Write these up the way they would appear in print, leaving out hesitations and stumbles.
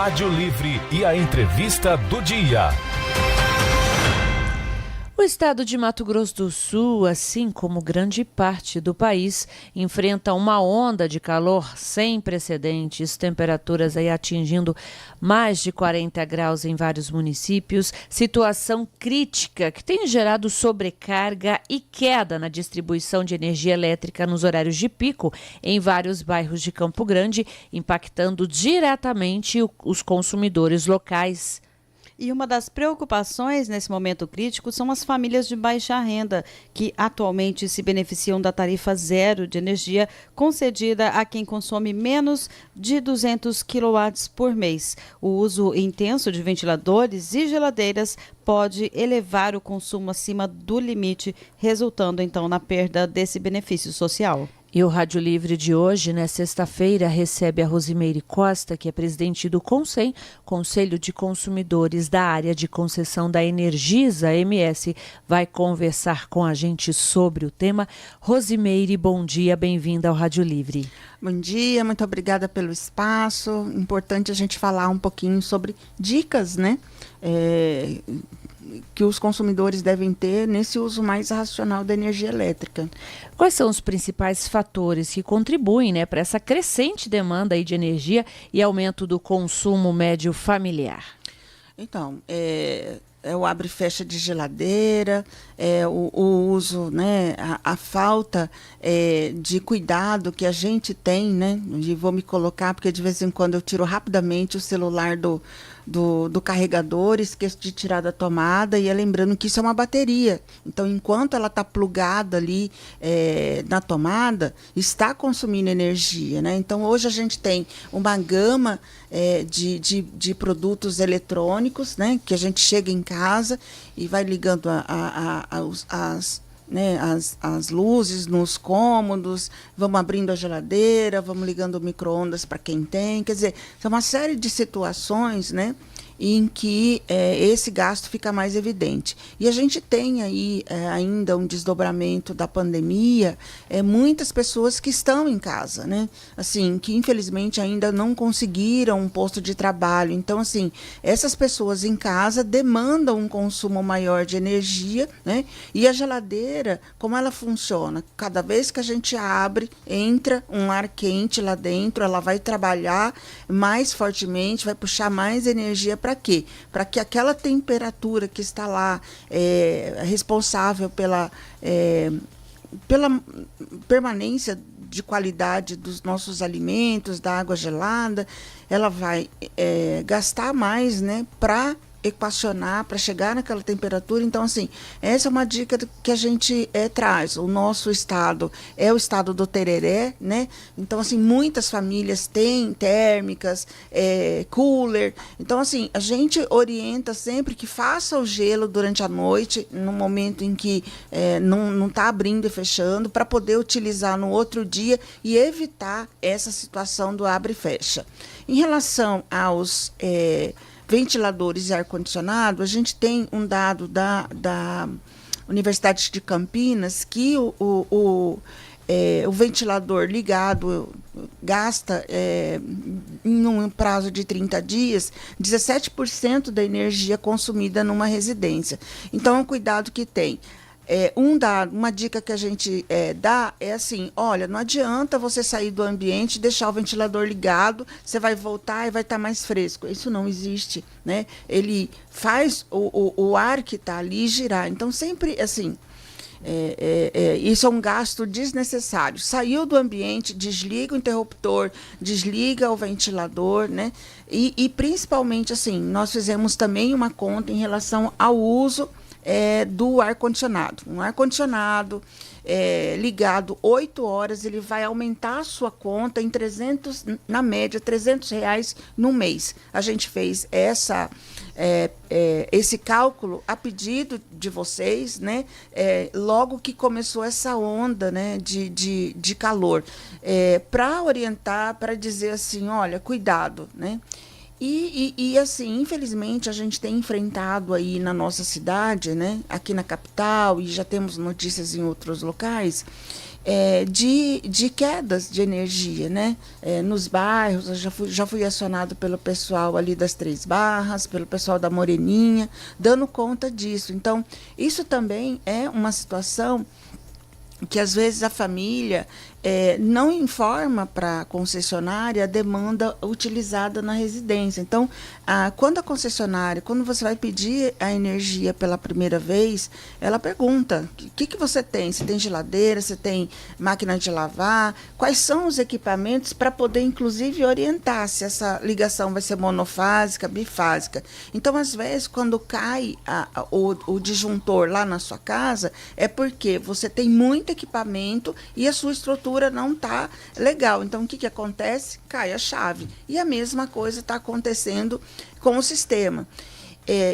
Rádio Livre e a entrevista do dia. O estado de Mato Grosso do Sul, assim como grande parte do país, enfrenta uma onda de calor sem precedentes, temperaturas aí atingindo mais de 40 graus em vários municípios, situação crítica que tem gerado sobrecarga e queda na distribuição de energia elétrica nos horários de pico em vários bairros de Campo Grande, impactando diretamente os consumidores locais. E uma das preocupações nesse momento crítico são as famílias de baixa renda, que atualmente se beneficiam da tarifa zero de energia concedida a quem consome menos de 200 kW por mês. O uso intenso de ventiladores e geladeiras pode elevar o consumo acima do limite, resultando então na perda desse benefício social. E o Rádio Livre de hoje, sexta-feira, recebe a Rosimeire Costa, que é presidente do CONSEM, Conselho de Consumidores da área de concessão da Energisa MS, vai conversar com a gente sobre o tema. Rosimeire, bom dia, bem-vinda ao Rádio Livre. Bom dia, muito obrigada pelo espaço. Importante a gente falar um pouquinho sobre dicas, que os consumidores devem ter nesse uso mais racional da energia elétrica. Quais são os principais fatores que contribuem para essa crescente demanda aí de energia e aumento do consumo médio familiar? Então, é o abre e fecha de geladeira, o uso, a falta de cuidado que a gente tem, e vou me colocar, porque de vez em quando eu tiro rapidamente o celular do carregador, esqueço de tirar da tomada, e lembrando que isso é uma bateria. Então, enquanto ela está plugada ali na tomada, está consumindo energia, Então, hoje a gente tem uma gama de produtos eletrônicos, que a gente chega em casa e vai ligando as luzes nos cômodos, vamos abrindo a geladeira, vamos ligando o micro-ondas para quem tem. Quer dizer, são uma série de situações, em que esse gasto fica mais evidente. E a gente tem aí ainda um desdobramento da pandemia, muitas pessoas que estão em casa, assim, que infelizmente ainda não conseguiram um posto de trabalho. Então, assim, essas pessoas em casa demandam um consumo maior de energia, E a geladeira, como ela funciona? Cada vez que a gente abre, entra um ar quente lá dentro, ela vai trabalhar mais fortemente, vai puxar mais energia. Para quê? Para que aquela temperatura que está lá responsável pela permanência de qualidade dos nossos alimentos, da água gelada, ela vai gastar mais, para equacionar, para chegar naquela temperatura. Então, assim, essa é uma dica que a gente traz. O nosso estado é o estado do tereré, Então, assim, muitas famílias têm térmicas, cooler. Então, assim, a gente orienta sempre que faça o gelo durante a noite, no momento em que não está abrindo e fechando, para poder utilizar no outro dia e evitar essa situação do abre e fecha. Em relação aos ventiladores e ar-condicionado, a gente tem um dado da Universidade de Campinas que o ventilador ligado gasta, em um prazo de 30 dias, 17% da energia consumida numa residência. Então, é um cuidado que tem. Uma dica que a gente dá é assim: olha, não adianta você sair do ambiente e deixar o ventilador ligado, você vai voltar e vai estar mais fresco. Isso não existe, Ele faz o ar que está ali girar. Então, sempre assim, isso é um gasto desnecessário. Saiu do ambiente, desliga o interruptor, desliga o ventilador, E principalmente, assim, nós fizemos também uma conta em relação ao uso do ar-condicionado. Um ar-condicionado ligado 8 horas, ele vai aumentar a sua conta em 300, na média, R$300 no mês. A gente fez esse cálculo a pedido de vocês, logo que começou essa onda, de calor, para orientar, para dizer assim, olha, cuidado, E assim, infelizmente, a gente tem enfrentado aí na nossa cidade, aqui na capital, e já temos notícias em outros locais, de quedas de energia, né? Nos bairros, eu já fui acionado pelo pessoal ali das Três Barras, pelo pessoal da Moreninha, dando conta disso. Então, isso também é uma situação que às vezes a família não informa para a concessionária a demanda utilizada na residência. Então, quando você vai pedir a energia pela primeira vez, ela pergunta: o que você tem? Você tem geladeira? Você tem máquina de lavar? Quais são os equipamentos para poder, inclusive, orientar se essa ligação vai ser monofásica, bifásica? Então, às vezes, quando cai o disjuntor lá na sua casa, é porque você tem muito equipamento e a sua estrutura não está legal. Então, o que acontece? Cai a chave. E a mesma coisa está acontecendo com o sistema.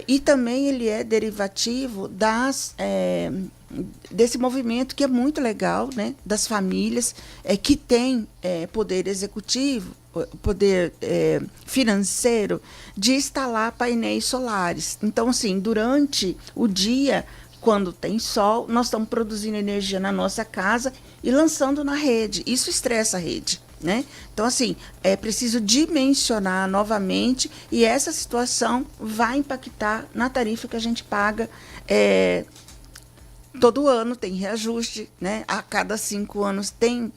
E também ele é derivativo desse movimento que é muito legal, né, das famílias que têm poder executivo, poder financeiro, de instalar painéis solares. Então, assim, durante o dia, quando tem sol, nós estamos produzindo energia na nossa casa e lançando na rede. Isso estressa a rede, né? Então, assim, é preciso dimensionar novamente, e essa situação vai impactar na tarifa que a gente paga todo ano. Tem reajuste, né? A cada 5 anos tem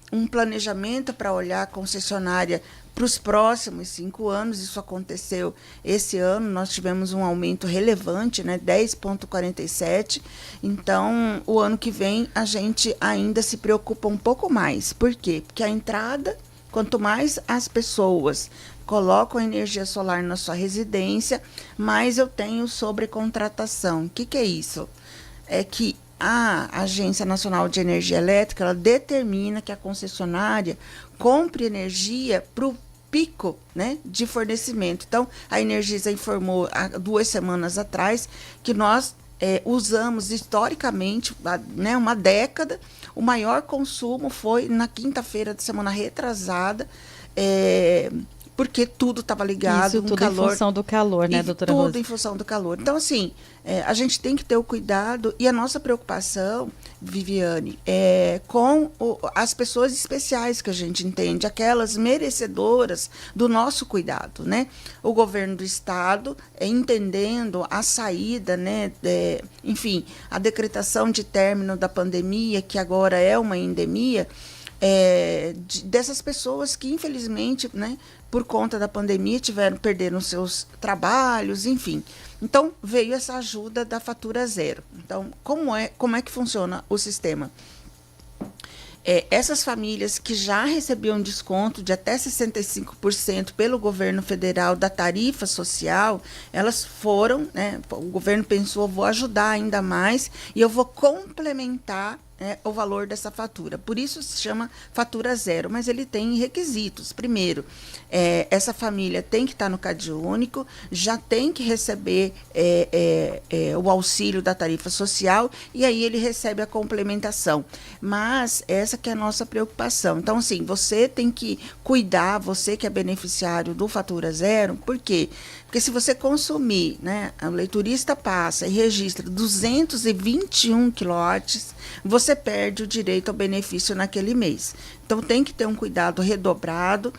um planejamento para olhar a concessionária para os próximos 5 anos. Isso aconteceu esse ano, nós tivemos um aumento relevante, né, 10,47. Então, o ano que vem, a gente ainda se preocupa um pouco mais. Por quê? Porque a entrada, quanto mais as pessoas colocam energia solar na sua residência, mais eu tenho sobrecontratação. O que é isso? É que a Agência Nacional de Energia Elétrica, ela determina que a concessionária compre energia para o pico, né, de fornecimento. Então, a Energisa informou há 2 semanas atrás que nós usamos historicamente, né, uma década. O maior consumo foi na quinta-feira da semana retrasada, porque tudo estava ligado. Isso tudo calor, em função do calor, né, doutora Rosa? Tudo em função do calor. Então, assim, a gente tem que ter o cuidado, e a nossa preocupação, Viviane, com as pessoas especiais que a gente entende, aquelas merecedoras do nosso cuidado, né? O governo do estado, entendendo a saída, né, enfim, a decretação de término da pandemia, que agora é uma endemia, dessas pessoas que, infelizmente, né, por conta da pandemia, perderam seus trabalhos, enfim. Então, veio essa ajuda da fatura zero. Então, como é que funciona o sistema? Essas famílias que já recebiam desconto de até 65% pelo governo federal da tarifa social, elas foram, né, o governo pensou: vou ajudar ainda mais e eu vou complementar o valor dessa fatura. Por isso se chama fatura zero, mas ele tem requisitos. Primeiro, essa família tem que estar no CadÚnico, já tem que receber o auxílio da tarifa social, e aí ele recebe a complementação. Mas essa que é a nossa preocupação. Então, assim, você tem que cuidar, você que é beneficiário do fatura zero. Por quê? Porque se você consumir, né, o leiturista passa e registra 221 quilowatts, você perde o direito ao benefício naquele mês. Então, tem que ter um cuidado redobrado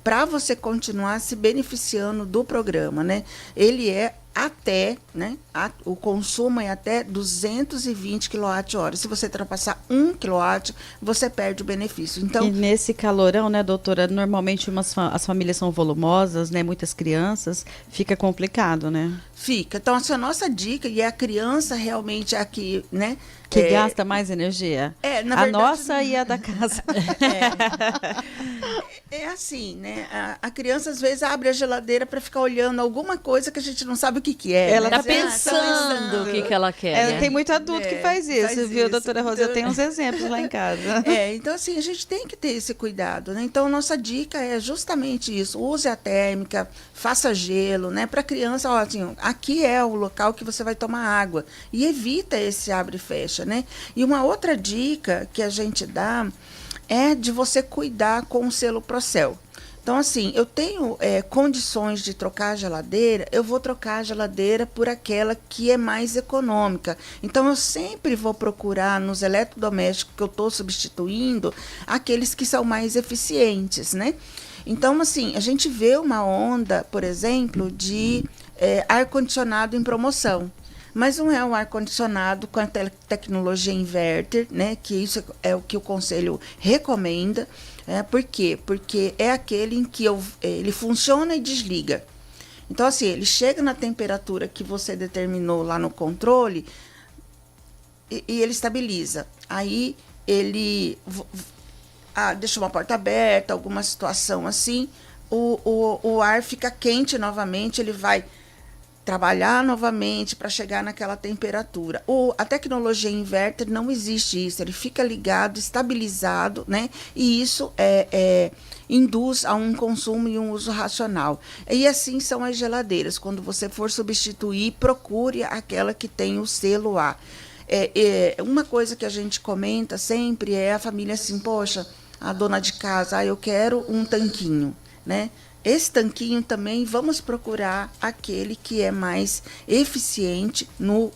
para você continuar se beneficiando do programa, né? Ele é até, né, o consumo é até 220 kWh. Se você ultrapassar 1 kW, você perde o benefício. Então, e nesse calorão, né, doutora, normalmente as famílias são volumosas, né, muitas crianças, fica complicado, né? Fica. Então, essa é a nossa dica, e a criança realmente é aqui, né? Que gasta mais energia. Na verdade, a nossa e a da casa. É assim, né? A criança às vezes abre a geladeira para ficar olhando alguma coisa que a gente não sabe o que é. Ela tá pensando o que ela quer. Né? Tem muito adulto que faz isso, viu, doutora Rosa? Eu tenho uns exemplos lá em casa. Então, assim, a gente tem que ter esse cuidado, né? Então, nossa dica é justamente isso: use a térmica, faça gelo, né? Para a criança, ó, assim, aqui é o local que você vai tomar água, e evita esse abre e fecha, né? E uma outra dica que a gente dá é de você cuidar com o selo Procel. Então, assim, eu tenho condições de trocar a geladeira, eu vou trocar a geladeira por aquela que é mais econômica. Então, eu sempre vou procurar nos eletrodomésticos que eu estou substituindo aqueles que são mais eficientes, né? Então, assim, a gente vê uma onda, por exemplo, de ar-condicionado em promoção. Mas não é um ar-condicionado com a tecnologia inverter, né? Que isso é o que o Conselho recomenda. Por quê? Porque é aquele em que ele funciona e desliga. Então, assim, ele chega na temperatura que você determinou lá no controle e ele estabiliza. Aí ele deixa uma porta aberta, alguma situação assim, o ar fica quente novamente, ele vai trabalhar novamente para chegar naquela temperatura. A tecnologia inverter não existe isso, ele fica ligado, estabilizado, né? E isso induz a um consumo e um uso racional. E assim são as geladeiras. Quando você for substituir, procure aquela que tem o selo A. Uma coisa que a gente comenta sempre é a família assim, poxa, a dona de casa, eu quero um tanquinho, né? Esse tanquinho também vamos procurar aquele que é mais eficiente no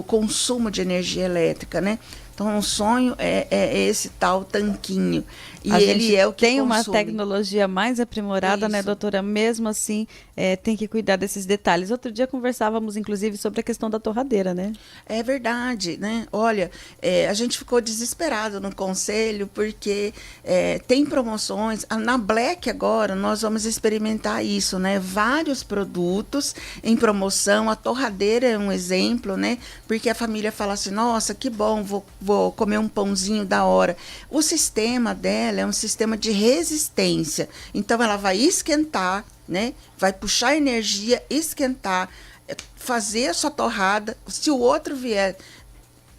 consumo de energia elétrica, né? Então, o sonho é esse tal tanquinho. E ele é o que tem consome. Uma tecnologia mais aprimorada, né, doutora? Mesmo assim, tem que cuidar desses detalhes. Outro dia conversávamos, inclusive, sobre a questão da torradeira, né? É verdade, né? Olha, a gente ficou desesperado no conselho, porque tem promoções. Na Black agora, nós vamos experimentar isso, né? Vários produtos em promoção. A torradeira é um exemplo, né? Porque a família fala assim, nossa, que bom, vou comer um pãozinho da hora. O sistema dela é um sistema de resistência. Então, ela vai esquentar, né? Vai puxar energia, esquentar, fazer a sua torrada. Se o outro vier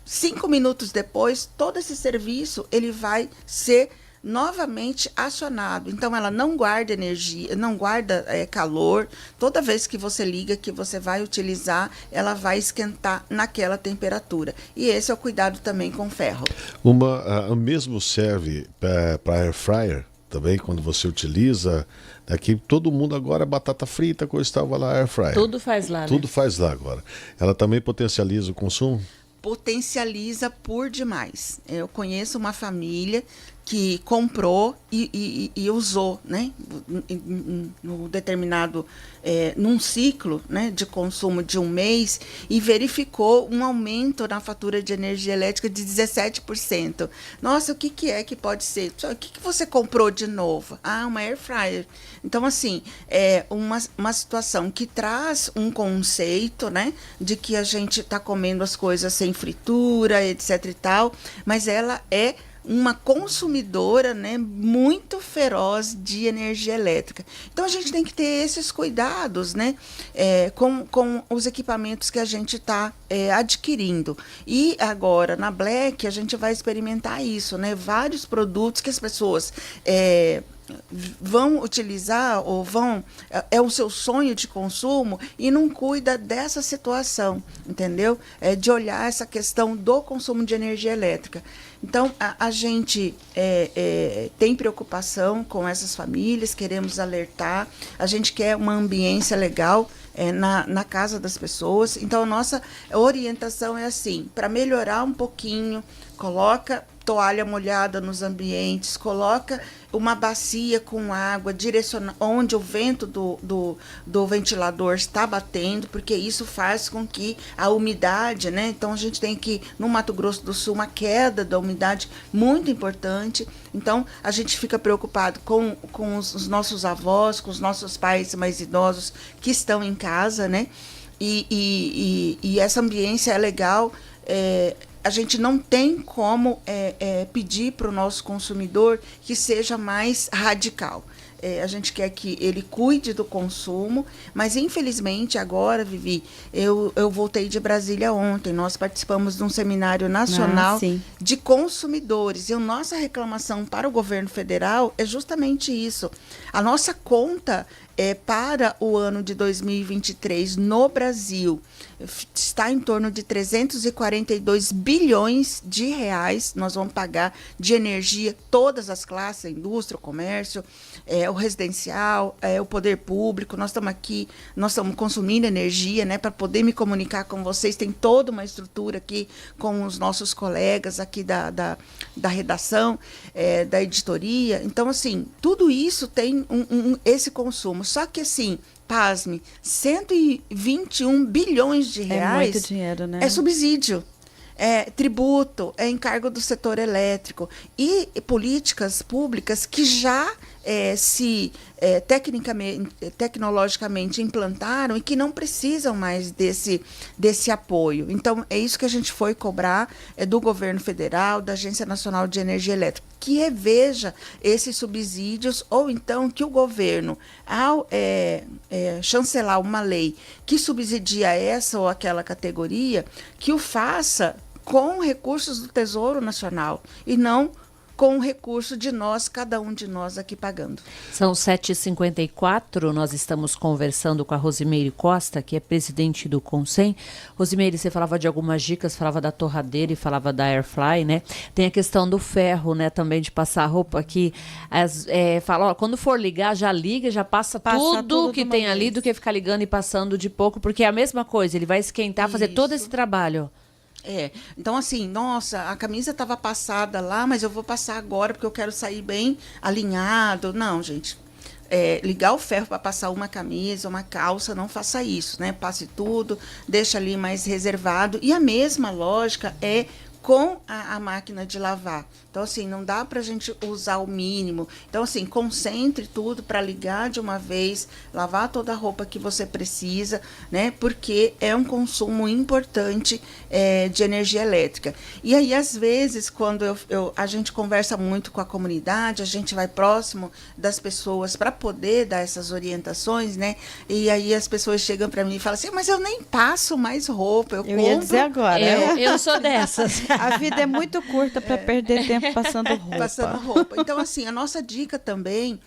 5 minutos depois, todo esse serviço ele vai ser novamente acionado. Então, ela não guarda energia, não guarda calor. Toda vez que você liga, que você vai utilizar, ela vai esquentar naquela temperatura. E esse é o cuidado também com ferro. O mesmo serve para air fryer também, quando você utiliza. Aqui todo mundo agora, batata frita, coisa e tal, vai lá, air fryer. Tudo faz lá, né? Tudo faz lá agora. Ela também potencializa o consumo? Potencializa por demais. Eu conheço uma família que comprou e usou, né, no determinado, num ciclo, né, de consumo de um mês, e verificou um aumento na fatura de energia elétrica de 17%. Nossa, o que é que pode ser? O que você comprou de novo? Uma air fryer. Então, assim, é uma situação que traz um conceito, né, de que a gente está comendo as coisas sem fritura, etc e tal, mas ela é uma consumidora, né, muito feroz de energia elétrica. Então, a gente tem que ter esses cuidados, né, com os equipamentos que a gente está adquirindo. E agora, na Black, a gente vai experimentar isso, né, vários produtos que as pessoas vão utilizar ou é o seu sonho de consumo e não cuida dessa situação, entendeu? De olhar essa questão do consumo de energia elétrica. Então, a gente tem preocupação com essas famílias, queremos alertar, a gente quer uma ambiência legal na casa das pessoas. Então, a nossa orientação é assim, para melhorar um pouquinho, coloca toalha molhada nos ambientes, coloca uma bacia com água onde o vento do ventilador está batendo, porque isso faz com que a umidade, né? Então, a gente tem aqui, no Mato Grosso do Sul, uma queda da umidade muito importante. Então, a gente fica preocupado com os nossos avós, com os nossos pais mais idosos que estão em casa, né? E essa ambiência é legal. A gente não tem como pedir para o nosso consumidor que seja mais radical. A gente quer que ele cuide do consumo, mas infelizmente agora, Vivi, eu voltei de Brasília ontem, nós participamos de um seminário nacional de consumidores, e a nossa reclamação para o governo federal é justamente isso. A nossa conta para o ano de 2023 no Brasil está em torno de 342 bilhões de reais. Nós vamos pagar de energia todas as classes, a indústria, o comércio, o residencial, o poder público. Nós estamos aqui, nós estamos consumindo energia, né, para poder me comunicar com vocês. Tem toda uma estrutura aqui com os nossos colegas aqui da redação, da editoria. Então, assim, tudo isso tem esse consumo. Só que, assim, pasme, 121 bilhões de reais muito dinheiro, né? É subsídio, é tributo, é encargo do setor elétrico e políticas públicas que já tecnologicamente implantaram e que não precisam mais desse apoio. Então, é isso que a gente foi cobrar do governo federal, da Agência Nacional de Energia Elétrica, que reveja esses subsídios, ou então que o governo, ao chancelar uma lei que subsidia essa ou aquela categoria, que o faça com recursos do Tesouro Nacional e não com o recurso de nós, cada um de nós aqui pagando. São 7h54, nós estamos conversando com a Rosimeire Costa, que é presidente do Consem. Rosimeire, você falava de algumas dicas, falava da torradeira e falava da Airfly, né? Tem a questão do ferro, né, também de passar a roupa aqui. Fala, ó, quando for ligar, já liga, já passa tudo que tem ali, do que ficar ligando e passando de pouco, porque é a mesma coisa, ele vai esquentar, fazer todo esse trabalho. Então assim, nossa, a camisa estava passada lá, mas eu vou passar agora porque eu quero sair bem alinhado. Não, gente, ligar o ferro para passar uma camisa, uma calça, não faça isso, né? Passe tudo, deixa ali mais reservado. E a mesma lógica é com a máquina de lavar. Então, assim, não dá para a gente usar o mínimo. Então, assim, concentre tudo para ligar de uma vez, lavar toda a roupa que você precisa, né? Porque é um consumo importante de energia elétrica. E aí, às vezes, quando a gente conversa muito com a comunidade, a gente vai próximo das pessoas para poder dar essas orientações, né? E aí as pessoas chegam para mim e falam assim, mas eu nem passo mais roupa, eu compro... ia dizer agora. Eu sou dessas. A vida é muito curta para perder tempo passando roupa. Passando roupa. Então, assim, a nossa dica também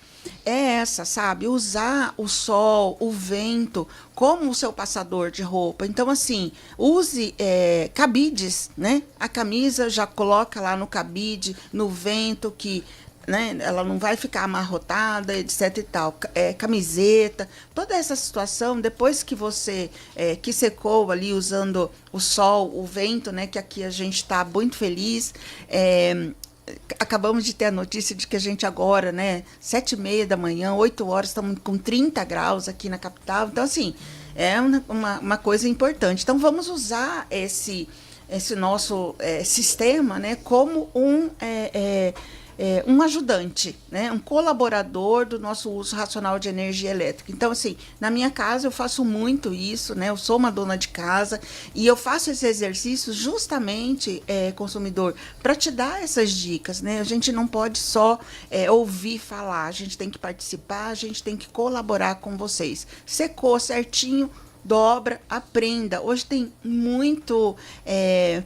é essa, sabe? Usar o sol, o vento como o seu passador de roupa. Então, assim, use cabides, né? A camisa já coloca lá no cabide, no vento, que... né? Ela não vai ficar amarrotada, etc e tal. Camiseta, toda essa situação, depois que você que secou ali usando o sol, o vento, né? Que aqui a gente está muito feliz. Acabamos de ter a notícia de que a gente agora, né, 7h30 da manhã, 8 horas, estamos com 30 graus aqui na capital. Então, assim, é uma coisa importante. Então, vamos usar esse nosso sistema, né, como um ajudante, né, um colaborador do nosso uso racional de energia elétrica. Então, assim, na minha casa eu faço muito isso, né, eu sou uma dona de casa e eu faço esse exercício justamente, consumidor, para te dar essas dicas, né? A gente não pode só ouvir falar, a gente tem que participar, a gente tem que colaborar com vocês. Secou certinho, dobra, aprenda. Hoje tem muito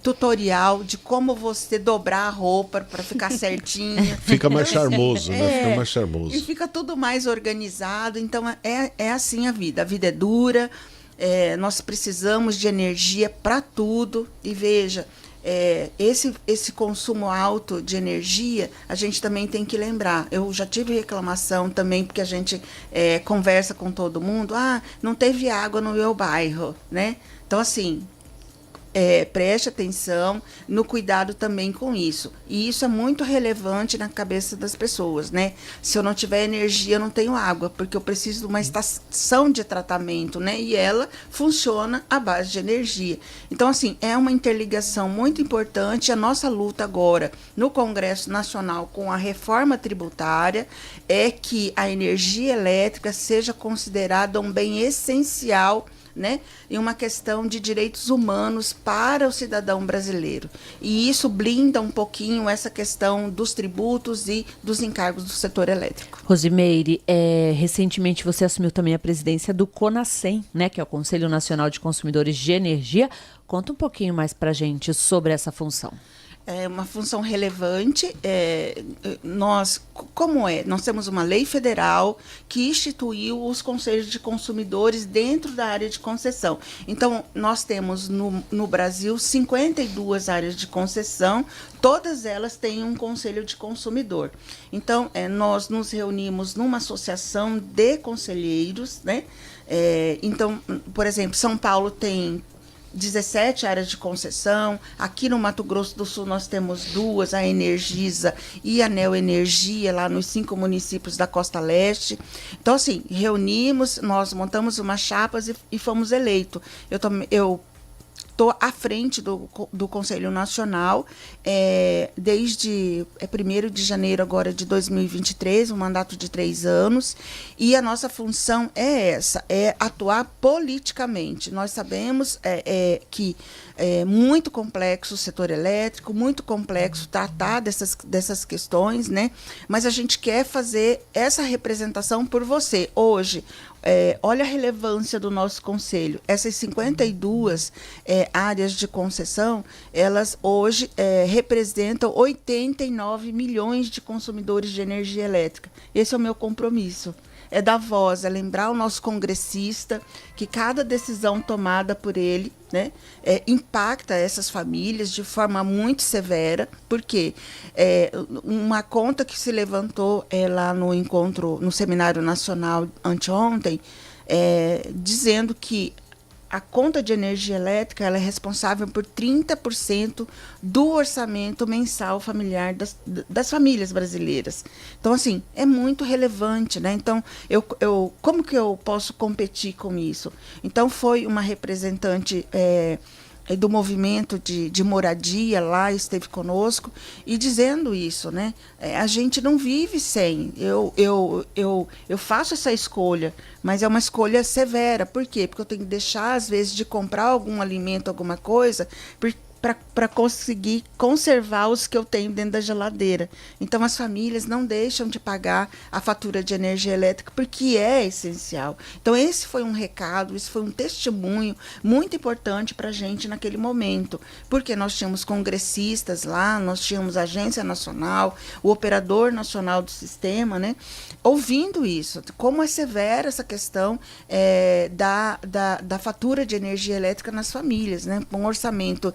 tutorial de como você dobrar a roupa para ficar certinho. Fica mais charmoso, né? Fica mais charmoso. E fica tudo mais organizado. Então, é assim a vida. A vida é dura, nós precisamos de energia para tudo. E veja, esse consumo alto de energia, a gente também tem que lembrar. Eu já tive reclamação também, porque a gente conversa com todo mundo. Não teve água no meu bairro, né? Então, assim, preste atenção no cuidado também com isso. E isso é muito relevante na cabeça das pessoas, né? Se eu não tiver energia, eu não tenho água, porque eu preciso de uma estação de tratamento, né? E ela funciona à base de energia. Então, assim, é uma interligação muito importante. A nossa luta agora no Congresso Nacional com a reforma tributária é que a energia elétrica seja considerada um bem essencial, né, em uma questão de direitos humanos para o cidadão brasileiro. E isso blinda um pouquinho essa questão dos tributos e dos encargos do setor elétrico. Rosimeire, recentemente você assumiu também a presidência do CONASEM, né, que é o Conselho Nacional de Consumidores de Energia. Conta um pouquinho mais para a gente sobre essa função. É uma função relevante. Nós temos uma lei federal que instituiu os conselhos de consumidores dentro da área de concessão. Então, nós temos no Brasil 52 áreas de concessão, todas elas têm um conselho de consumidor. Então, nós nos reunimos numa associação de conselheiros, né? Então, por exemplo, São Paulo tem 17 áreas de concessão. Aqui no Mato Grosso do Sul nós temos 2, a Energisa e a Neoenergia, lá nos 5 municípios da Costa Leste. Então, assim, reunimos, nós montamos umas chapas e fomos eleitos. Eu estou à frente do Conselho Nacional desde 1º de janeiro agora de 2023, um mandato de 3 anos, e a nossa função é essa, é atuar politicamente. Nós sabemos que é muito complexo o setor elétrico, muito complexo tratar dessas questões, né? Mas a gente quer fazer essa representação por você. Hoje, olha a relevância do nosso conselho. Essas 52 áreas de concessão, elas hoje representam 89 milhões de consumidores de energia elétrica. Esse é o meu compromisso. É dar voz, é lembrar o nosso congressista que cada decisão tomada por ele, né, impacta essas famílias de forma muito severa, porque uma conta que se levantou lá no encontro, no Seminário Nacional anteontem, dizendo que a conta de energia elétrica ela é responsável por 30% do orçamento mensal familiar das famílias brasileiras. Então, assim, é muito relevante, né? Então, como que eu posso competir com isso? Então, foi uma representante do movimento de moradia lá, esteve conosco, e dizendo isso, né? A gente não vive sem. Eu faço essa escolha, mas é uma escolha severa. Por quê? Porque eu tenho que deixar, às vezes, de comprar algum alimento, alguma coisa, para conseguir conservar os que eu tenho dentro da geladeira. Então, as famílias não deixam de pagar a fatura de energia elétrica, porque é essencial. Então, esse foi um recado, esse foi um testemunho muito importante para a gente naquele momento, porque nós tínhamos congressistas lá, nós tínhamos a Agência Nacional, o Operador Nacional do Sistema, né, ouvindo isso, como é severa essa questão da fatura de energia elétrica nas famílias, né, com um orçamento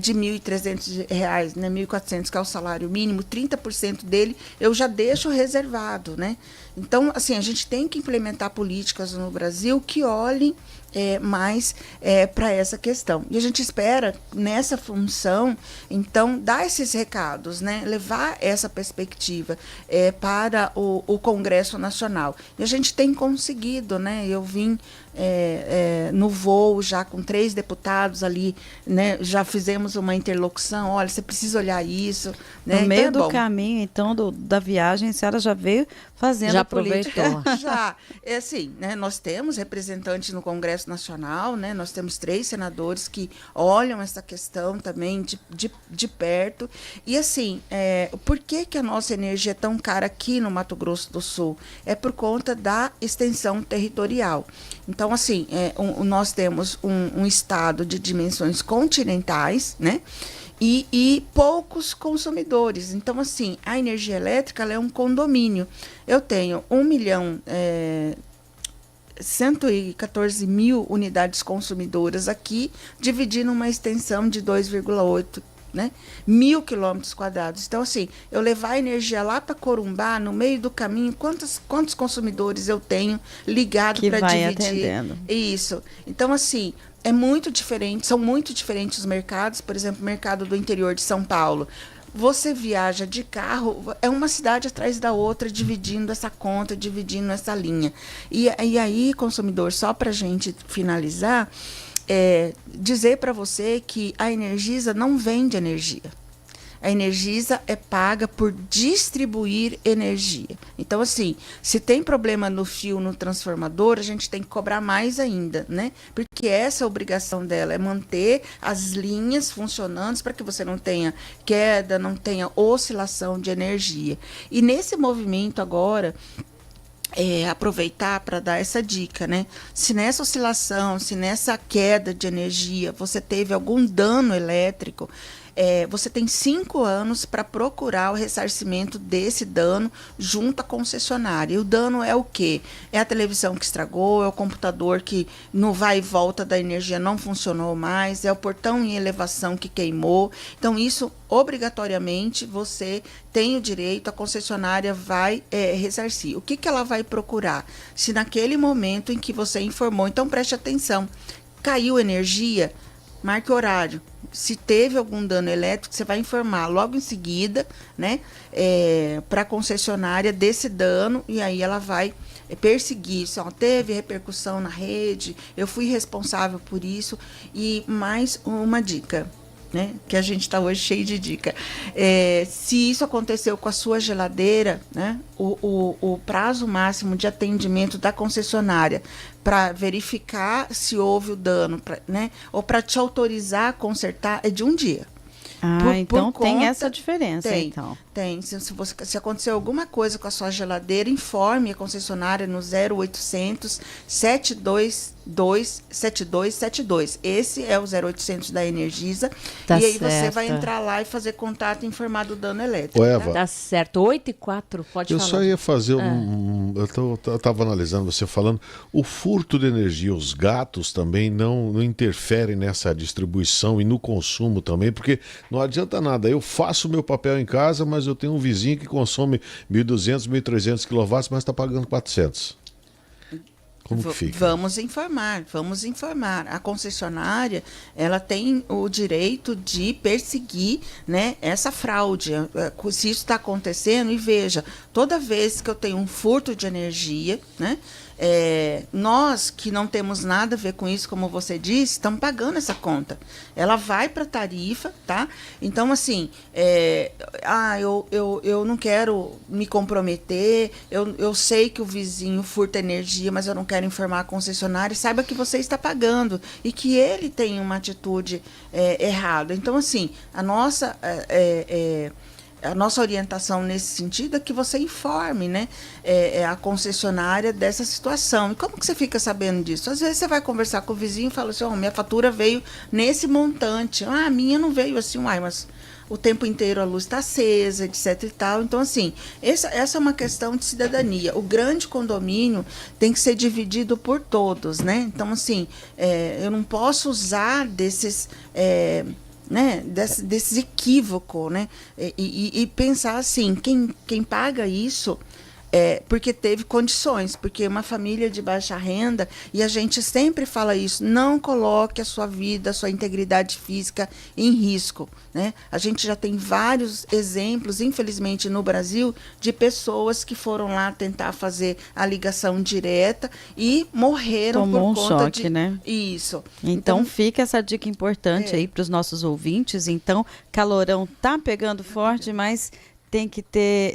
de R$ 1.300, né, 1.400, que é o salário mínimo, 30% dele eu já deixo reservado, né? Então, assim, a gente tem que implementar políticas no Brasil que olhem mais para essa questão. E a gente espera, nessa função, então, dar esses recados, né? Levar essa perspectiva para o Congresso Nacional. E a gente tem conseguido, né? Eu vim no voo já com 3 deputados ali, né? Já fizemos uma interlocução, olha, você precisa olhar isso. Né? No meio então, do caminho, então, da viagem, a senhora já veio fazendo já a política. aproveitou. Já, assim, né, nós temos representantes no Congresso Nacional, né, nós temos 3 senadores que olham essa questão também de perto. E, assim, por que a nossa energia é tão cara aqui no Mato Grosso do Sul? É por conta da extensão territorial. Então, assim, nós temos um estado de dimensões continentais, né? E poucos consumidores. Então, assim, a energia elétrica ela é um condomínio. Eu tenho 114.000 unidades consumidoras aqui, dividindo uma extensão de 2,8, né, 1.000 quilômetros quadrados. Então, assim, eu levar a energia lá para Corumbá, no meio do caminho, quantos consumidores eu tenho ligado para dividir? Atendendo. Isso. Então, assim, é muito diferente, são muito diferentes os mercados. Por exemplo, o mercado do interior de São Paulo. Você viaja de carro, é uma cidade atrás da outra, dividindo essa conta, dividindo essa linha. E aí, consumidor, só para a gente finalizar, dizer para você que a Energisa não vende energia. A Energisa é paga por distribuir energia. Então, assim, se tem problema no fio, no transformador, a gente tem que cobrar mais ainda, né? Porque essa é a obrigação dela, é manter as linhas funcionando para que você não tenha queda, não tenha oscilação de energia. E nesse movimento agora, aproveitar para dar essa dica, né? Se nessa oscilação, se nessa queda de energia você teve algum dano elétrico, você tem 5 anos para procurar o ressarcimento desse dano junto à concessionária. E o dano é o quê? É a televisão que estragou, é o computador que no vai e volta da energia não funcionou mais, é o portão em elevação que queimou. Então, isso, obrigatoriamente, você tem o direito, a concessionária vai ressarcir. O que ela vai procurar? Se naquele momento em que você informou, então preste atenção, caiu energia, marque o horário. Se teve algum dano elétrico, você vai informar logo em seguida, né, para a concessionária desse dano, e aí ela vai perseguir. Se teve repercussão na rede, eu fui responsável por isso. E mais uma dica, né, que a gente está hoje cheio de dica. Se isso aconteceu com a sua geladeira, né, o prazo máximo de atendimento da concessionária para verificar se houve o dano, né, ou para te autorizar a consertar, é de 1 dia. Então tem essa diferença. Tem. Se acontecer alguma coisa com a sua geladeira, informe a concessionária no 0800 722 7272. Esse é o 0800 da Energisa. Tá e aí certo. você vai entrar lá e fazer contato e informar do dano elétrico. Ô, Eva, Tá certo. 8h04, pode eu falar. só ia fazer eu estava analisando você falando, o furto de energia, os gatos também não interferem nessa distribuição e no consumo também, porque não adianta nada, eu faço o meu papel em casa, mas eu tenho um vizinho que consome 1.200, 1.300 kW, mas está pagando 400. Como que fica? Vamos informar. A concessionária, ela tem o direito de perseguir, né, essa fraude. Se isso está acontecendo, e veja, toda vez que eu tenho um furto de energia, né, nós que não temos nada a ver com isso, como você disse, estamos pagando essa conta. Ela vai para a tarifa, tá? Então, assim, eu não quero me comprometer, eu sei que o vizinho furta energia, mas eu não quero informar a concessionária. Saiba que você está pagando e que ele tem uma atitude errada. Então, assim, a nossa orientação nesse sentido é que você informe, né, a concessionária dessa situação. E como que você fica sabendo disso? Às vezes você vai conversar com o vizinho e fala assim, minha fatura veio nesse montante. A minha não veio assim, mas o tempo inteiro a luz está acesa, etc e tal. Então, assim, essa é uma questão de cidadania. O grande condomínio tem que ser dividido por todos, né? Então, assim, eu não posso usar desses... né, desse equívoco, né, e pensar assim, quem paga isso porque teve condições, porque uma família de baixa renda, e a gente sempre fala isso, não coloque a sua vida, a sua integridade física em risco, né? A gente já tem vários exemplos, infelizmente no Brasil, de pessoas que foram lá tentar fazer a ligação direta e morreram Tomou por um conta choque, de... né? Isso. Então fica essa dica importante aí para os nossos ouvintes. Então, calorão tá pegando forte, mas tem que ter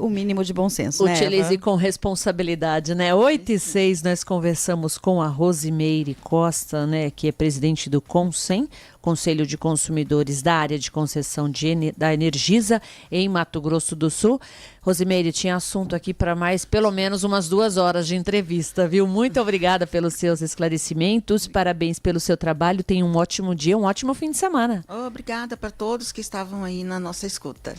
o mínimo de bom senso, né, Utilize Eva? com responsabilidade, né? 8h06, nós conversamos com a Rosimeire Costa, né, que é presidente do CONSEM, Conselho de Consumidores da área de concessão da Energisa, em Mato Grosso do Sul. Rosimeire, tinha assunto aqui para mais, pelo menos umas 2 horas de entrevista, viu? Muito obrigada pelos seus esclarecimentos, parabéns pelo seu trabalho, tenha um ótimo dia, um ótimo fim de semana. Obrigada para todos que estavam aí na nossa escuta.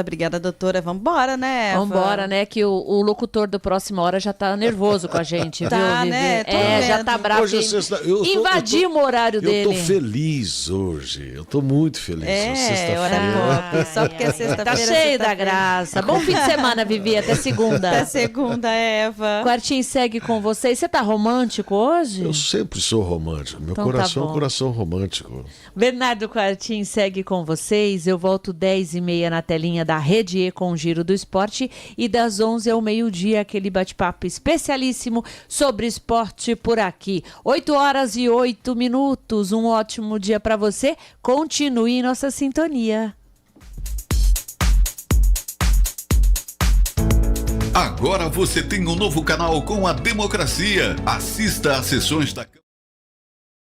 Obrigada, doutora. Vamos embora, né, Eva? Vamos embora, né? Que o locutor do Próxima Hora já tá nervoso com a gente, Tá, viu, Vivi? né? Tô vendo. Já tá bravo. Hoje é sexta- eu tô- Invadimos o horário dele. Eu tô feliz hoje, eu tô muito feliz. hora Sexta-feira. pop. Só porque é sexta-feira. Tá cheio da graça. Bom fim de semana, Vivi. Até segunda. Até segunda, Eva. Quartinho segue com vocês. Você tá romântico hoje? Eu sempre sou romântico, meu Então tá coração é bom. um coração romântico. Bernardo Quartim segue com vocês. Eu volto 10h30 na telinha da Rede E com o Giro do Esporte e das 11 ao meio-dia aquele bate-papo especialíssimo sobre esporte por aqui. 8h08. Um ótimo dia para você. Continue em nossa sintonia. Agora você tem um novo canal com a democracia. Assista às sessões da